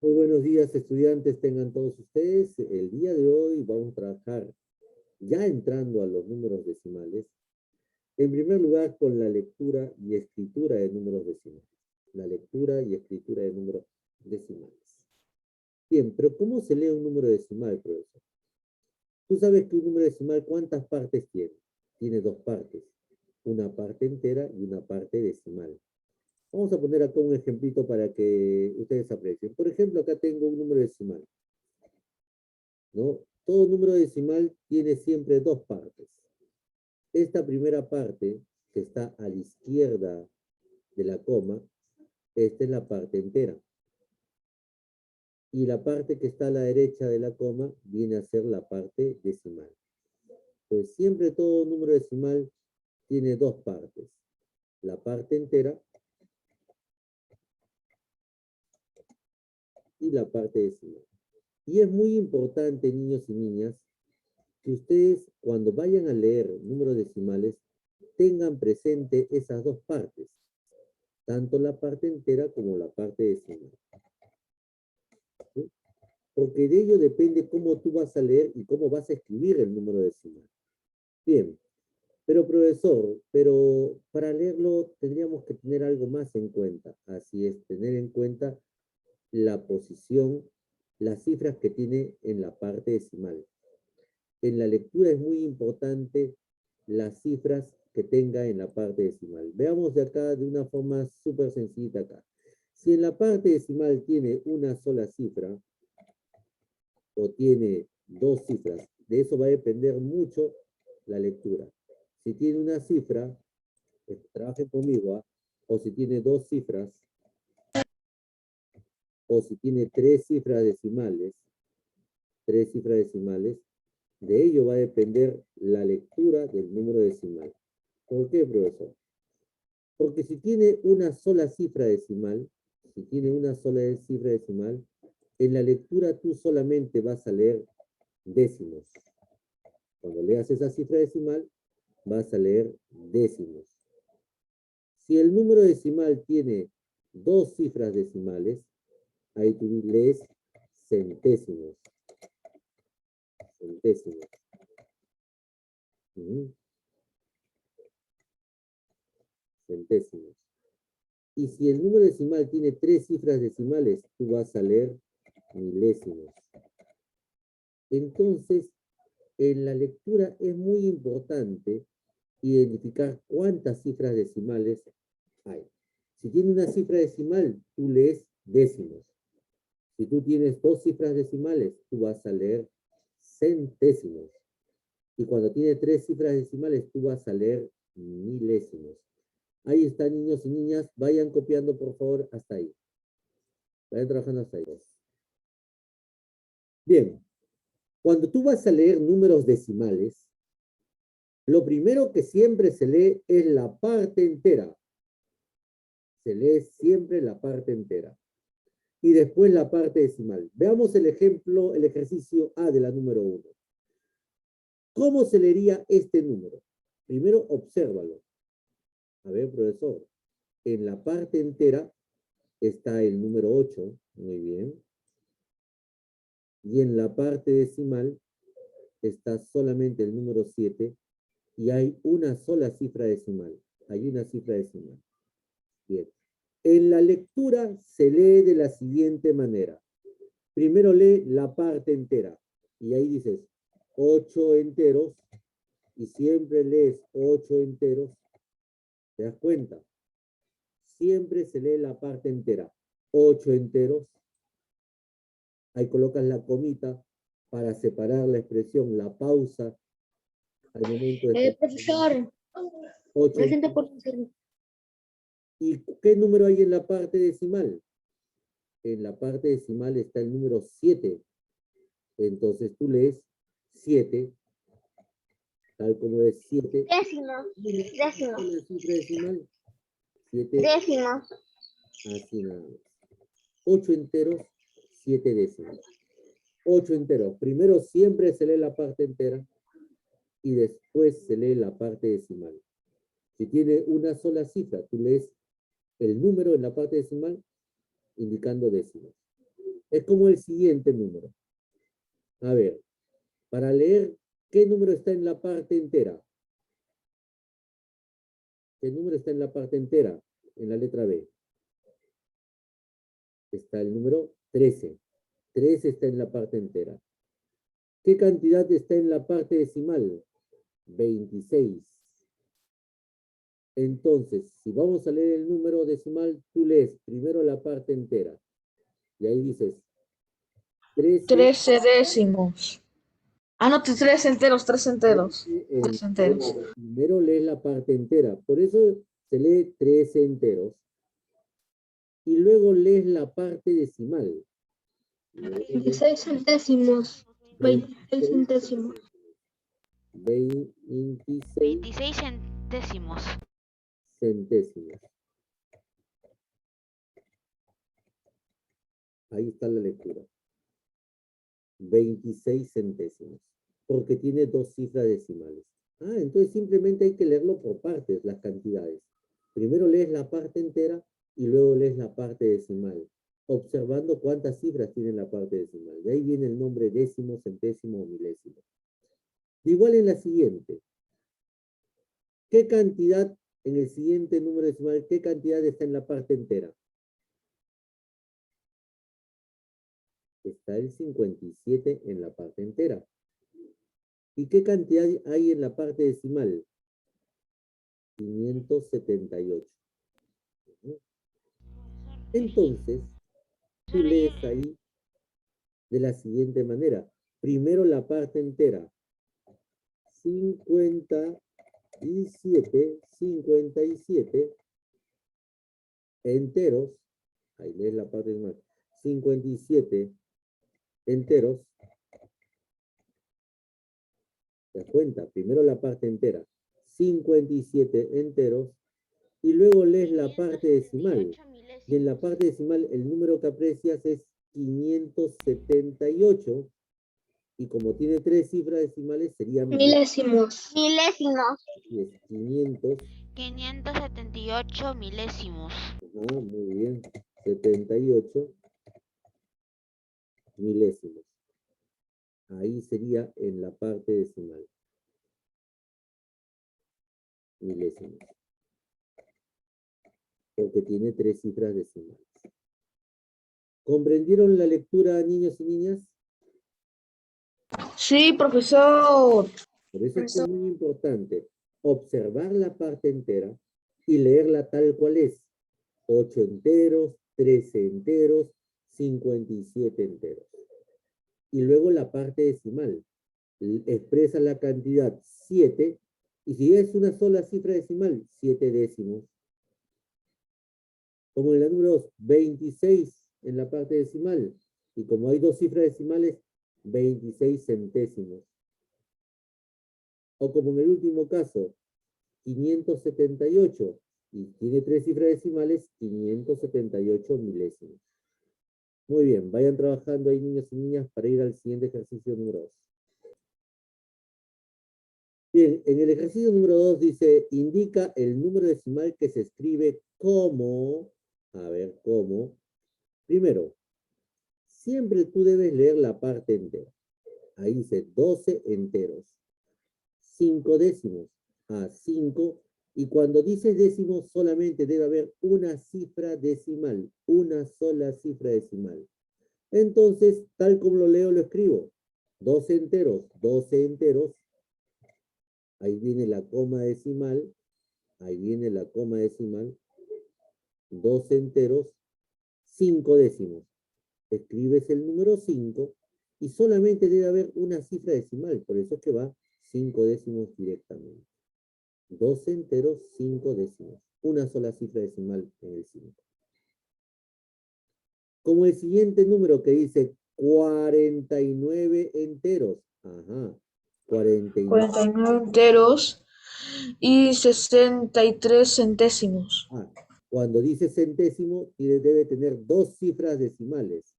Muy buenos días, estudiantes, tengan todos ustedes. El día de hoy vamos a trabajar, ya entrando a los números decimales, en primer lugar con la lectura y escritura de números decimales. La lectura y escritura de números decimales. Bien, pero ¿cómo se lee un número decimal, profesor? Tú sabes que un número decimal, ¿cuántas partes tiene? Tiene dos partes, una parte entera y una parte decimal. Vamos a poner acá un ejemplito para que ustedes aprecien. Por ejemplo, acá tengo un número decimal, ¿no? Todo número decimal tiene siempre dos partes. Esta primera parte, que está a la izquierda de la coma, esta es la parte entera. Y la parte que está a la derecha de la coma viene a ser la parte decimal. Pues siempre todo número decimal tiene dos partes. La parte entera y la parte decimal. Y es muy importante, niños y niñas, que ustedes cuando vayan a leer números decimales tengan presente esas dos partes, tanto la parte entera como la parte decimal. ¿Sí? Porque de ello depende cómo tú vas a leer y cómo vas a escribir el número decimal. Bien, pero profesor, pero para leerlo tendríamos que tener algo más en cuenta. Así es, tener en cuenta la posición, las cifras que tiene en la parte decimal. En la lectura es muy importante las cifras que tenga en la parte decimal. Veamos de acá de una forma súper sencilla acá. Si en la parte decimal tiene una sola cifra o tiene dos cifras, de eso va a depender mucho la lectura. Si tiene una cifra, trabajen conmigo, ¿ah? O si tiene dos cifras, o si tiene tres cifras decimales, de ello va a depender la lectura del número decimal. ¿Por qué, profesor? Porque si tiene una sola cifra decimal, en la lectura tú solamente vas a leer décimos. Cuando leas esa cifra decimal, vas a leer décimos. Si el número decimal tiene dos cifras decimales, ahí tú lees centésimos. Centésimos. Centésimos. Y si el número decimal tiene tres cifras decimales, tú vas a leer milésimos. Entonces, en la lectura es muy importante identificar cuántas cifras decimales hay. Si tiene una cifra decimal, tú lees décimos. Si tú tienes dos cifras decimales, tú vas a leer centésimos. Y cuando tiene tres cifras decimales, tú vas a leer milésimos. Ahí están, niños y niñas. Vayan copiando, por favor, hasta ahí. Vayan trabajando hasta ahí. Bien. Cuando tú vas a leer números decimales, lo primero que siempre se lee es la parte entera. Se lee siempre la parte entera. Y después la parte decimal. Veamos el ejemplo, el ejercicio A de la número 1. ¿Cómo se leería este número? Primero, obsérvalo. A ver, profesor. En la parte entera está el número 8. Muy bien. Y en la parte decimal está solamente el número 7. Y hay una sola cifra decimal. Hay una cifra decimal. Bien. En la lectura se lee de la siguiente manera. Primero lee la parte entera. Y ahí dices 8 enteros. Y siempre lees 8 enteros. ¿Te das cuenta? Siempre se lee la parte entera. 8 enteros. Ahí colocas la comita para separar la expresión, la pausa al momento de... Profesor, 8 presente enteros. por favor. ¿Y qué número hay en la parte decimal? En la parte decimal está el número 7. Entonces tú lees 7, tal como es 7. Décimos. La cifra decimal, 7, Décimos. así nada más. 8 enteros, 7 décimos. 8 enteros. Primero siempre se lee la parte entera y después se lee la parte decimal. Si tiene una sola cifra, tú lees el número en la parte decimal indicando décimos. Es como el siguiente número. A ver, para leer, ¿qué número está en la parte entera? ¿Qué número está en la parte entera? En la letra B. Está el número 13. 13 está en la parte entera. ¿Qué cantidad está en la parte decimal? 26. Entonces, si vamos a leer el número decimal, tú lees primero la parte entera. Y ahí dices 13. 13 décimos. Ah, no, tres enteros, tres enteros. 13 Tres enteros. enteros. Primero lees la parte entera. Por eso se lee 13 enteros. Y luego lees la parte decimal. 26 centésimos. 26 centésimos. 26 26 centésimos. centésimos. Ahí está la lectura. 26 centésimos. Porque tiene dos cifras decimales. Ah, entonces simplemente hay que leerlo por partes, las cantidades. Primero lees la parte entera y luego lees la parte decimal, observando cuántas cifras tiene la parte decimal. De ahí viene el nombre décimo, centésimo o milésimo. Igual en la siguiente. ¿Qué cantidad en el siguiente número decimal, qué cantidad está en la parte entera? Está el 57 en la parte entera. ¿Y qué cantidad hay en la parte decimal? 578. Entonces, tú lees ahí de la siguiente manera. Primero la parte entera. 57 enteros. Ahí lees la parte decimal. 57 enteros. ¿Te das cuenta? Primero la parte entera. 57 enteros. Y luego lees la parte decimal. Y en la parte decimal el número que aprecias es 578. Y como tiene tres cifras decimales, sería Milésimos. Milésimos. y es 500. 578 milésimos. Ajá, muy bien. 78 milésimos. Ahí sería en la parte decimal. Milésimos. Porque tiene tres cifras decimales. ¿Comprendieron la lectura, niños y niñas? Sí, profesor. Por eso es que es muy importante observar la parte entera y leerla tal cual es. 8 enteros, 13 enteros, 57 enteros. Y luego la parte decimal. Expresa la cantidad 7, y si es una sola cifra decimal, 7 décimos. Como en la número 2, 26 en la parte decimal. Y como hay dos cifras decimales, 26 centésimos. O como en el último caso, 578, y tiene tres cifras decimales, 578 milésimos. Muy bien, vayan trabajando ahí, niños y niñas, para ir al siguiente ejercicio número 2. Bien, en el ejercicio número 2 dice, indica el número decimal que se escribe como, a ver, ¿cómo? Primero, siempre tú debes leer la parte entera. Ahí dice 12 enteros. 5 décimos a 5. Y cuando dices décimos, solamente debe haber una cifra decimal. Una sola cifra decimal. Entonces, tal como lo leo, lo escribo. 12 enteros, 12 enteros. Ahí viene la coma decimal. Ahí viene la coma decimal. 12 enteros, 5 décimos. Escribes el número 5 y solamente debe haber una cifra decimal. Por eso es que va 5 décimos directamente. 12 enteros, 5 décimos. Una sola cifra decimal en el 5. Como el siguiente número que dice 49 enteros. Ajá. 49. 49 enteros y 63 centésimos. Ah, cuando dice centésimo, debe tener dos cifras decimales.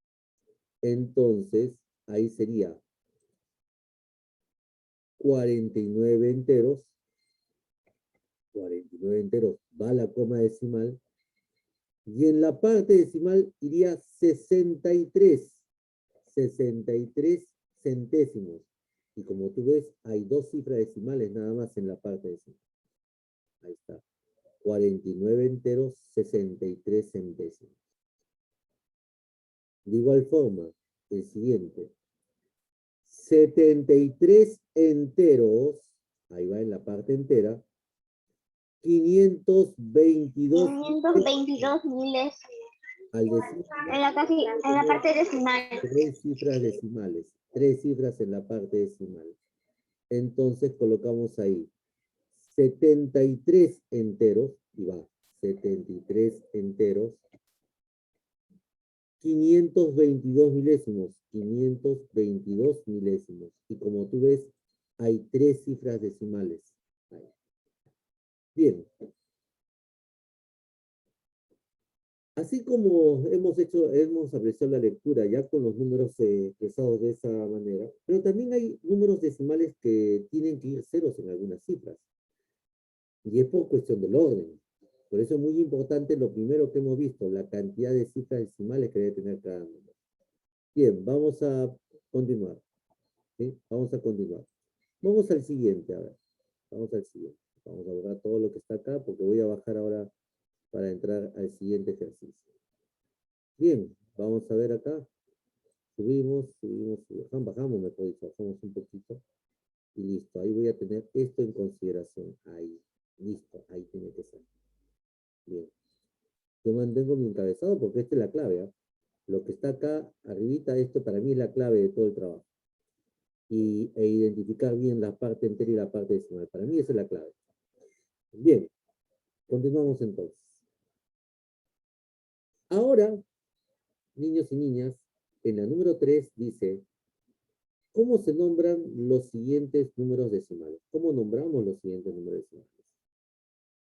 Entonces, ahí sería 49 enteros. 49 enteros va la coma decimal. Y en la parte decimal iría 63. 63 centésimos. Y como tú ves, hay 2 cifras decimales nada más en la parte decimal. Ahí está. 49 enteros, 63 centésimos. De igual forma, el siguiente. 73 enteros, ahí va en la parte entera, 522 522 miles. al decir En la parte decimal. 3 cifras decimales, 3 cifras en la parte decimal. Entonces colocamos ahí 73 enteros, y va, 73 enteros, 522 milésimos, 522 milésimos. Y como tú ves, hay 3 cifras decimales. Ahí. Bien. Así como hemos apreciado la lectura ya con los números expresados de esa manera, pero también hay números decimales que tienen que ir ceros en algunas cifras. Y es por cuestión del orden. Por eso es muy importante lo primero que hemos visto, la cantidad de cifras decimales que debe tener cada número. Bien, vamos a continuar. ¿Sí? Vamos a continuar. Vamos al siguiente, a ver. Vamos al siguiente. Vamos a borrar todo lo que está acá porque voy a bajar ahora para entrar al siguiente ejercicio. Bien, vamos a ver acá. Subimos, bajamos, mejor dicho, bajamos un poquito. Y listo, ahí voy a tener esto en consideración. Ahí, listo, ahí tiene que ser. Bien. Yo mantengo mi encabezado porque esta es la clave. ¿Eh? Lo que está acá, arribita, esto para mí es la clave de todo el trabajo. E identificar bien la parte entera y la parte decimal. Para mí esa es la clave. Bien, continuamos entonces. Ahora, niños y niñas, en la número 3 dice, ¿cómo se nombran los siguientes números decimales? ¿Cómo nombramos los siguientes números decimales?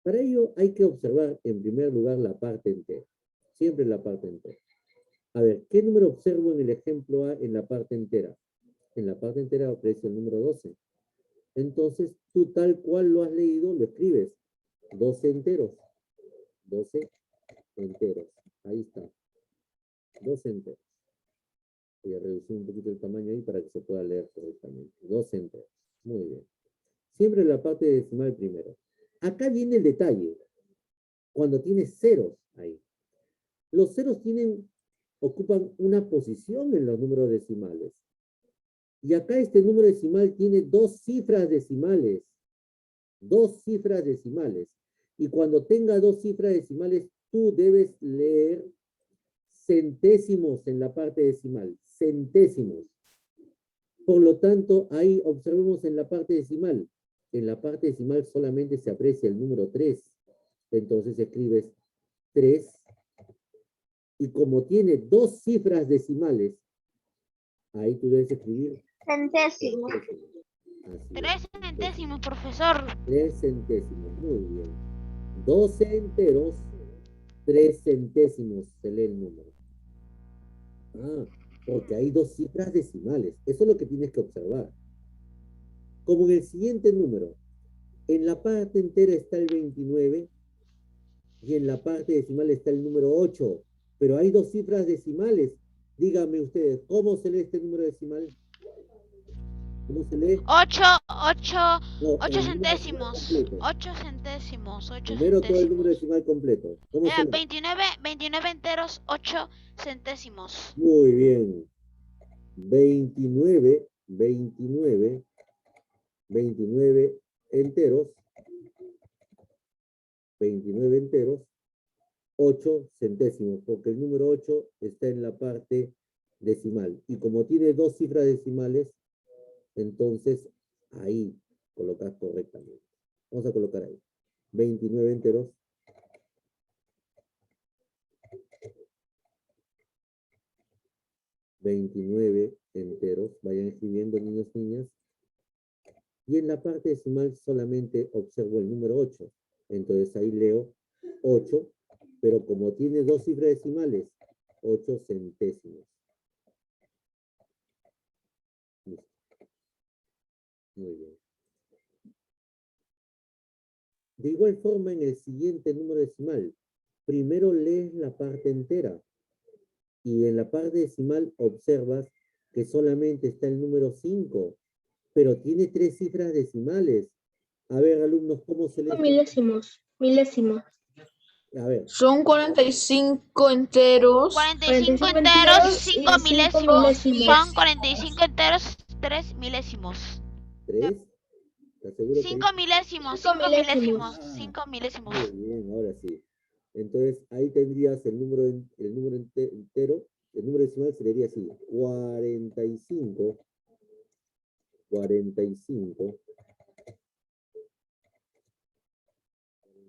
Para ello hay que observar en primer lugar la parte entera. Siempre la parte entera. A ver, ¿qué número observo en el ejemplo A en la parte entera? En la parte entera aparece el número 12. Entonces, tú tal cual lo has leído, lo escribes. 12 enteros. 12 enteros. Ahí está. 12 enteros. Voy a reducir un poquito el tamaño ahí para que se pueda leer correctamente. 12 enteros. Muy bien. Siempre la parte decimal primero. Acá viene el detalle. Cuando tienes ceros ahí. Los ceros ocupan una posición en los números decimales. Y acá este número decimal tiene 2 cifras decimales. 2 cifras decimales. Y cuando tenga 2 cifras decimales, tú debes leer centésimos en la parte decimal. Centésimos. Por lo tanto, ahí observemos en la parte decimal. En la parte decimal solamente se aprecia el número 3. Entonces escribes 3. Y como tiene 2 cifras decimales, ahí tú debes escribir Centésimos. 3 centésimos, profesor. 3 centésimos, muy bien. 12 enteros, 3 centésimos se lee el número. Ah, porque hay 2 cifras decimales. Eso es lo que tienes que observar. Como en el siguiente número, en la parte entera está el 29 y en la parte decimal está el número 8. Pero hay 2 cifras decimales. Díganme ustedes, ¿cómo se lee este número decimal? ¿Cómo se lee? 8 No, centésimos. completo. 8 centésimos. 8 Primero todo el número centésimos. decimal completo. ¿Cómo se lee? 29 enteros, 8 centésimos. Muy bien. 29 enteros. 29 enteros. 8 centésimos, porque el número 8 está en la parte decimal. Y como tiene 2 cifras decimales, entonces ahí colocas correctamente. Vamos a colocar ahí. 29 enteros. 29 enteros. Vayan escribiendo, niños y niñas. Y en la parte decimal solamente observo el número 8. Entonces ahí leo 8, pero como tiene 2 cifras decimales, 8 centésimos. Listo. Muy bien. De igual forma, en el siguiente número decimal, primero lees la parte entera. Y en la parte decimal observas que solamente está el número 5, pero tiene 3 cifras decimales. A ver, alumnos, ¿cómo se lee? Milésimos. Milésimos. A ver, Son 45 enteros. 45 45 enteros, enteros 5 y 5 milésimos. milésimos. Son 45 enteros, 3 milésimos. 3. ¿Estás seguro que 5 milésimos, 5 Cinco milésimos, milésimos. 5 milésimos. Muy bien, ahora sí. Entonces, ahí tendrías el número, entero, el número decimal sería así, 45, 45,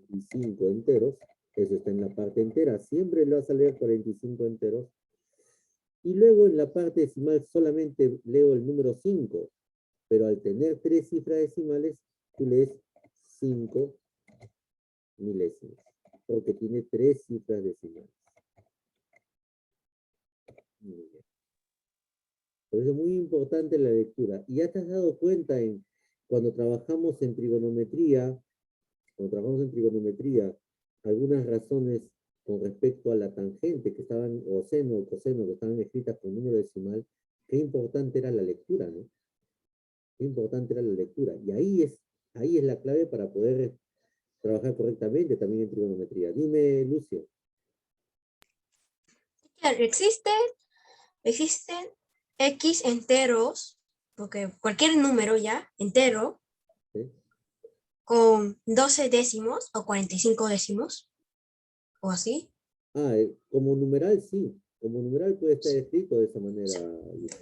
y 5 enteros, eso está en la parte entera, siempre le vas a leer 45 enteros, y luego en la parte decimal solamente leo el número 5, pero al tener 3 cifras decimales, tú lees 5 milésimos, porque tiene 3 cifras decimales. Muy bien. Por eso es muy importante la lectura. Y ya te has dado cuenta cuando trabajamos en trigonometría, algunas razones con respecto a la tangente que estaban, o seno o coseno, que estaban escritas con número decimal, qué importante era la lectura, ¿no? Qué importante era la lectura. Y ahí es la clave para poder trabajar correctamente también en trigonometría. Dime, Lucio. Existen X enteros, porque cualquier número ya, entero, ¿Sí? con 12 décimos o 45 décimos, o así. Como numeral sí. Como numeral puede estar escrito de esa manera.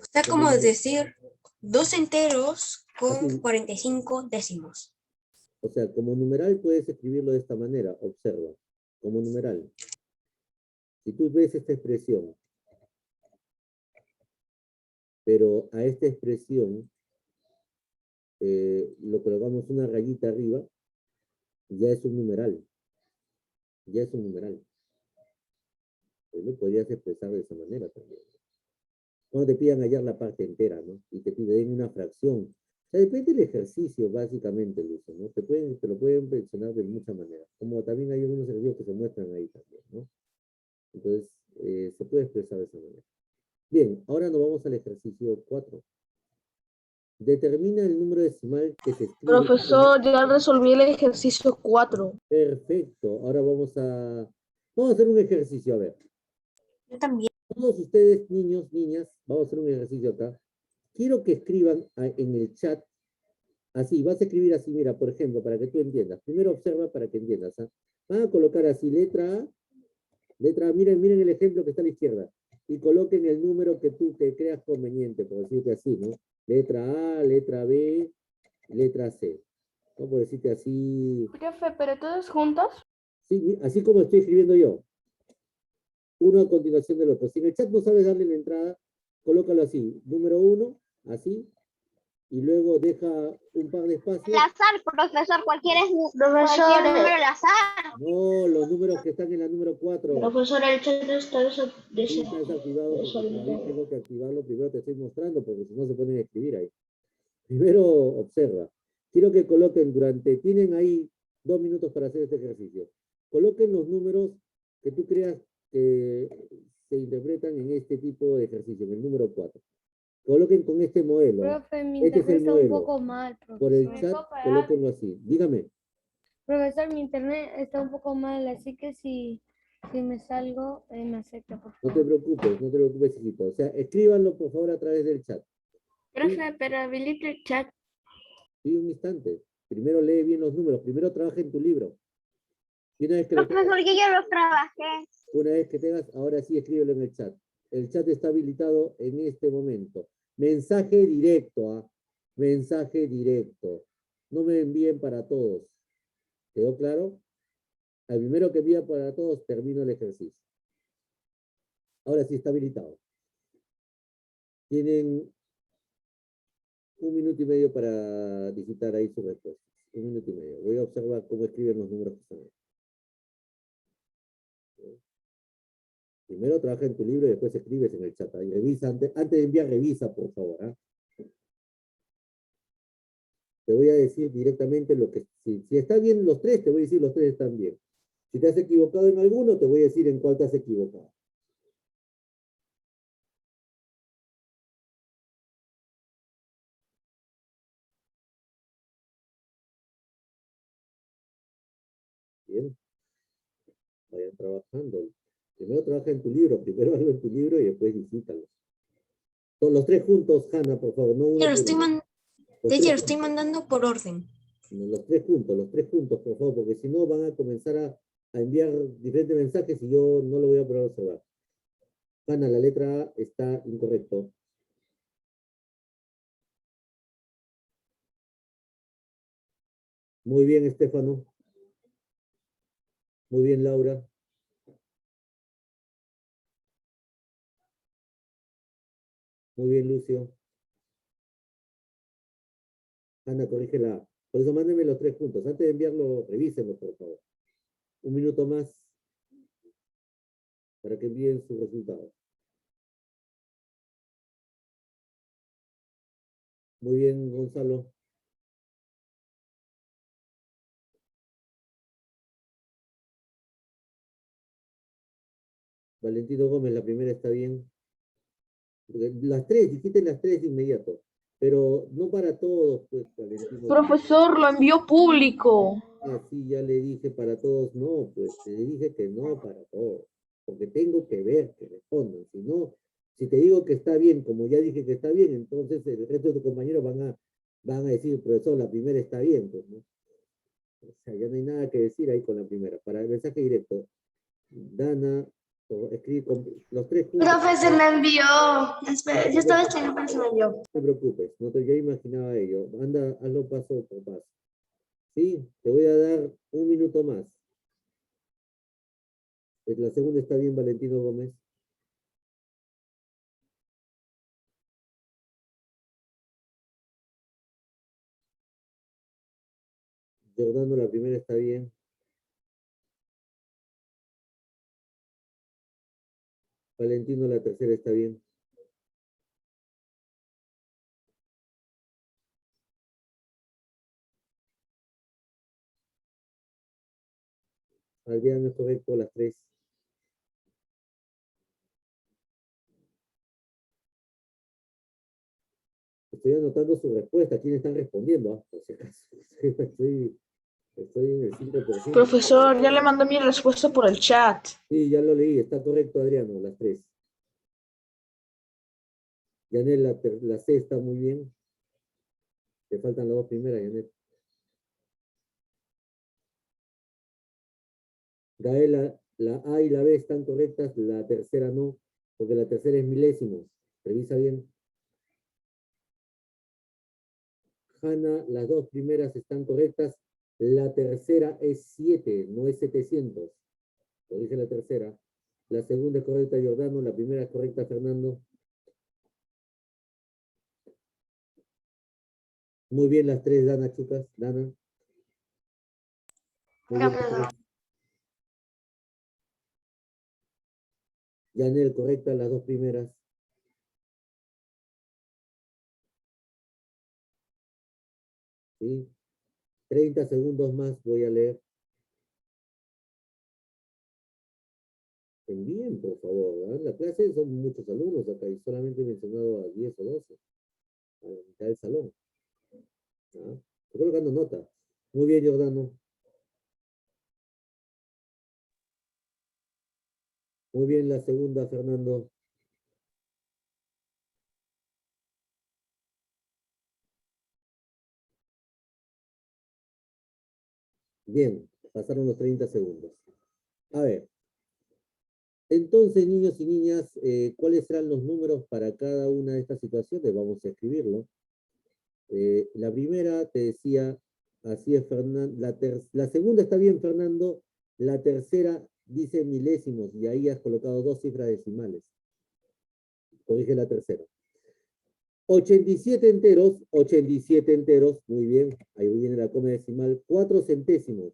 Está como decir 2 enteros con Así. 45 décimos. O sea, como numeral puedes escribirlo de esta manera. Observa. Como numeral. Si tú ves esta expresión, pero a esta expresión lo colocamos una rayita arriba, ya es un numeral. Ya es un numeral. Lo podrías expresar de esa manera también. Cuando te pidan hallar la parte entera, ¿no? Y te piden una fracción. O sea, depende del ejercicio, básicamente, Lucio, ¿no? Te lo pueden mencionar de muchas maneras. Como también hay algunos ejercicios que se muestran ahí también, ¿no? Entonces, se puede expresar de esa manera. Bien, ahora nos vamos al ejercicio 4. Determina el número decimal que se escribe. Profesor, ya resolví el ejercicio 4. Perfecto. Ahora vamos a hacer un ejercicio, a ver. Yo también. Todos ustedes, niños, niñas, vamos a hacer un ejercicio acá. Quiero que escriban en el chat, así, vas a escribir así, mira, por ejemplo, para que tú entiendas. Primero observa para que entiendas. ¿Ah? Van a colocar así, letra A, miren el ejemplo que está a la izquierda, y coloquen el número que tú te creas conveniente, por decirte así, ¿no? Letra A, letra B, letra C. ¿No? Por decirte así. Profe, ¿pero todos juntos? Sí, así como estoy escribiendo yo. Uno a continuación del otro. Si en el chat no sabes darle la entrada, colócalo así. Número 1, así. Y luego deja un par de espacios. Al azar, profesor, cualquier número al azar. No, los números que están en la número 4. Profesor, el chat está Sí, está desactivado porque todavía tengo que activarlo. Primero te estoy mostrando porque si no se ponen a escribir ahí. Primero observa. Quiero que coloquen tienen ahí 2 minutos para hacer este ejercicio. Coloquen los números que tú creas que se interpretan en este tipo de ejercicio, en el número 4. Coloquen con este modelo. Profe, mi Este es internet el está un modelo. poco mal, profesor. Por el chat, colóquenlo así. Dígame. Profesor, mi internet está un poco mal, así que si me salgo, me acepta, por No te favor. preocupes, hijito. O sea, escríbanlo por favor a través del chat. Profe, pero habilita el chat. Sí, un instante. Primero lee bien los números. Primero trabaja en tu libro. Y una vez que Profesor, que yo los trabajé. Una vez que tengas, ahora sí escríbelo en el chat. El chat está habilitado en este momento. Mensaje directo, ¿ah? Mensaje directo. No me envíen para todos. ¿Quedó claro? Al primero que envía para todos, termino el ejercicio. Ahora sí está habilitado. Tienen 1 minuto y medio para digitar ahí su respuesta. 1 minuto y medio. Voy a observar cómo escriben los números que están ahí. Primero trabaja en tu libro y después escribes en el chat. Ahí revisa, antes de enviar, revisa, por favor. ¿Eh? Te voy a decir directamente lo que... Si está bien los 3, te voy a decir los 3 están bien. Si te has equivocado en alguno, te voy a decir en cuál te has equivocado. Bien. Vayan trabajando. Primero trabaja en tu libro, primero hazlo en tu libro y después visítalo. Todos los tres juntos, Hanna, por favor, no uno Teacher, por uno. Los teacher, tres estoy mandando por orden. Los tres juntos, por favor, porque si no van a comenzar a enviar diferentes mensajes y yo no lo voy a poder observar. Hanna, la letra A está incorrecto. Muy bien, Estefano. Muy bien, Laura. Muy bien, Lucio. Hanna, corrige la A. Por eso mándenme los tres juntos. Antes de enviarlo, revísenlo, por favor. Un minuto más para que envíen sus resultados. Muy bien, Gonzalo. Valentino Gómez, la primera está bien. Las tres, dijiste las tres de inmediato. Pero no para todos, pues, Valentino. Profesor, lo envió público. Así ya le dije para todos, no, pues le dije que no para todos. Porque tengo que ver que respondan. Si no, si te digo que está bien, como ya dije que está bien, entonces el resto de tus compañeros van a decir, profesor, la primera está bien, pues, ¿no? O sea, ya no hay nada que decir ahí con la primera. Para el mensaje directo, Dana, escribe con los tres juntos. Profe, se me envió. Espera, yo estaba escribiendo, pero se me envió. No te preocupes, ya imaginaba ello. Anda, hazlo paso por paso. Sí, te voy a dar un minuto más. La segunda está bien, Valentino Gómez. Jordano, la primera está bien. Valentino, la tercera está bien. Adriano es correcto, las tres. Estoy anotando su respuesta. ¿Quiénes están respondiendo? Por si acaso. Estoy en el 5%. Profesor, ya le mandé mi respuesta por el chat. Sí, ya lo leí. Está correcto, Adriano, las tres. Yanel, la C está muy bien. Te faltan las dos primeras, Yanel. Gaela, la A y la B están correctas, la tercera no, porque la tercera es milésimos. Revisa bien. Hanna, las dos primeras están correctas, la tercera es 7, no es 700. Lo dije la tercera. La segunda es correcta, Jordano, la primera es correcta, Fernando. Muy bien las tres, Dana, chicas. Dana. Muy bien, Yanel, correcta, las dos primeras. ¿Sí? 30 segundos más voy a leer. Envíen, por favor. ¿verdad? La clase son muchos alumnos acá y solamente he mencionado a 10 o 12. A la mitad del salón. ¿Ah? Estoy colocando nota. Muy bien, Jordano. Muy bien, la segunda, Fernando. Bien, pasaron los 30 segundos. A ver. Entonces, niños y niñas, ¿cuáles serán los números para cada una de estas situaciones? Vamos a escribirlo. La primera te decía, así es, Fernando. La segunda está bien, Fernando. La tercera dice milésimos y ahí has colocado dos cifras decimales. Corrige la tercera. 87 enteros, muy bien, ahí viene la coma decimal, 4 centésimos.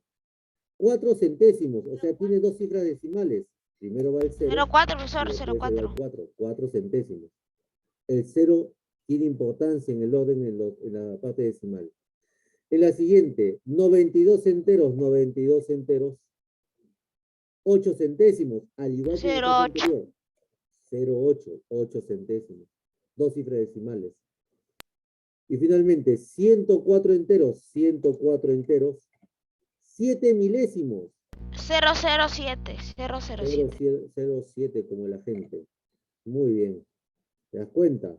4 centésimos, o sea, tiene dos cifras decimales. Primero va el 0. 0,4, profesor, y después va el 0,4. 4 centésimos. El 0 tiene importancia en el orden, en la parte decimal. En la siguiente, 92 enteros, 8 centésimos, al igual que en el caso 0,8. anterior. 0,8, 8 centésimos. Dos cifras decimales. Y finalmente, 104 enteros, 7 milésimos, 007. 007 como el agente. Muy bien. ¿Te das cuenta?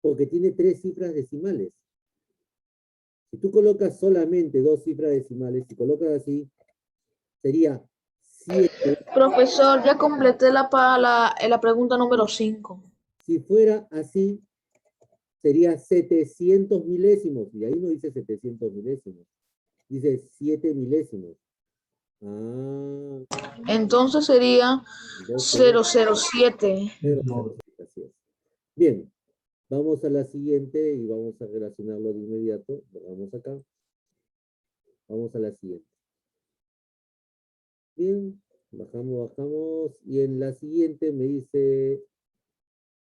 Porque tiene 3 cifras decimales. Si tú colocas solamente 2 cifras decimales, si colocas así, sería 7. Profesor, ya completé la pregunta número 5. Si fuera así, sería 700 milésimos. Y ahí no dice 700 milésimos. Dice 7 milésimos. Ah, Entonces sería 007. 007, así es. Bien, vamos a la siguiente y vamos a relacionarlo de inmediato. Vamos acá. Vamos a la siguiente. Bien, bajamos. Y en la siguiente me dice,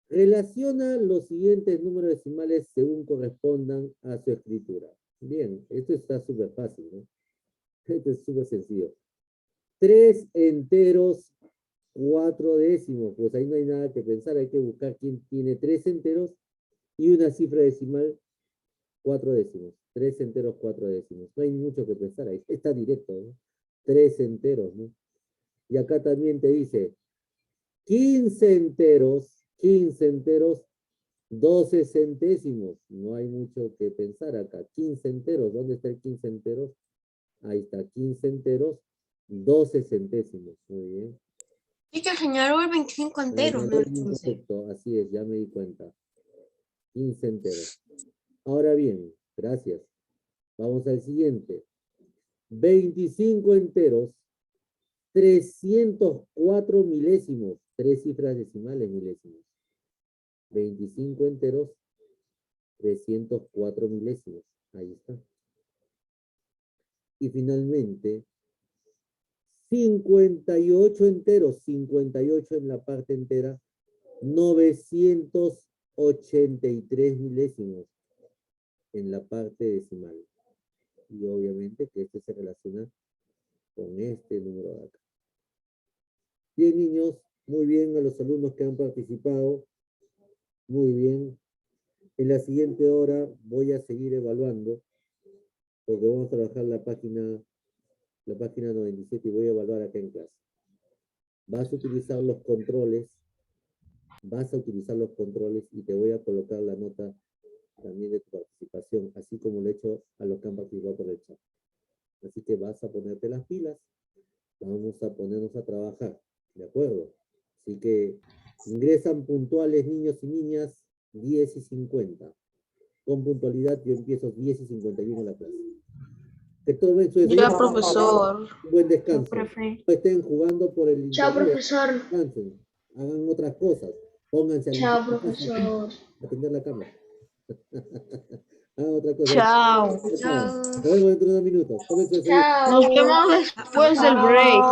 relaciona los siguientes números decimales según correspondan a su escritura. Bien, esto está súper fácil, ¿no? Esto es súper sencillo. 3 enteros, 4 décimos. Pues ahí no hay nada que pensar, hay que buscar quién tiene 3 enteros y una cifra decimal, 4 décimos. 3 enteros, 4 décimos. No hay mucho que pensar ahí, está directo, ¿no? 3 enteros, ¿no? Y acá también te dice 15 enteros, 12 centésimos. No hay mucho que pensar acá. 15 enteros, ¿dónde está el 15 enteros? Ahí está, 15 enteros, 12 centésimos. Muy bien. Y que señaló el 25 enteros, no el 15. Correcto, así es, ya me di cuenta. 15 enteros. Ahora bien, gracias. Vamos al siguiente. 25 enteros, 304 milésimos. 3 cifras decimales milésimos. 25 enteros, 304 milésimos. Ahí está. Y finalmente, 58 enteros, 58 en la parte entera, 983 milésimos en la parte decimal. Y obviamente que este se relaciona con este número de acá. Bien, niños, muy bien a los alumnos que han participado. Muy bien. En la siguiente hora voy a seguir evaluando, porque vamos a trabajar la página 97 y voy a evaluar acá en clase. Vas a utilizar los controles y te voy a colocar la nota también de tu participación, así como lo he hecho a los que han participado por el chat. Así que vas a ponerte las pilas, vamos a ponernos a trabajar, ¿de acuerdo? Así que ingresan puntuales niños y niñas 10:50. Con puntualidad yo empiezo 10:51 la clase. Que tomen su Ya, profesor. un buen descanso. Profe. No estén jugando por el Chao, internet. profesor. Descansen, hagan otras cosas. Pónganse a Chao, limpiar, profesor. a atender la cámara. Hagan otra cosa. Chao. Chao. Nos vemos dentro de unos minutos. Tómense su Chao. Nos vemos después del break.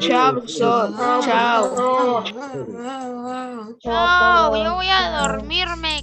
Chao, profesor. Chao. No, yo voy a dormirme.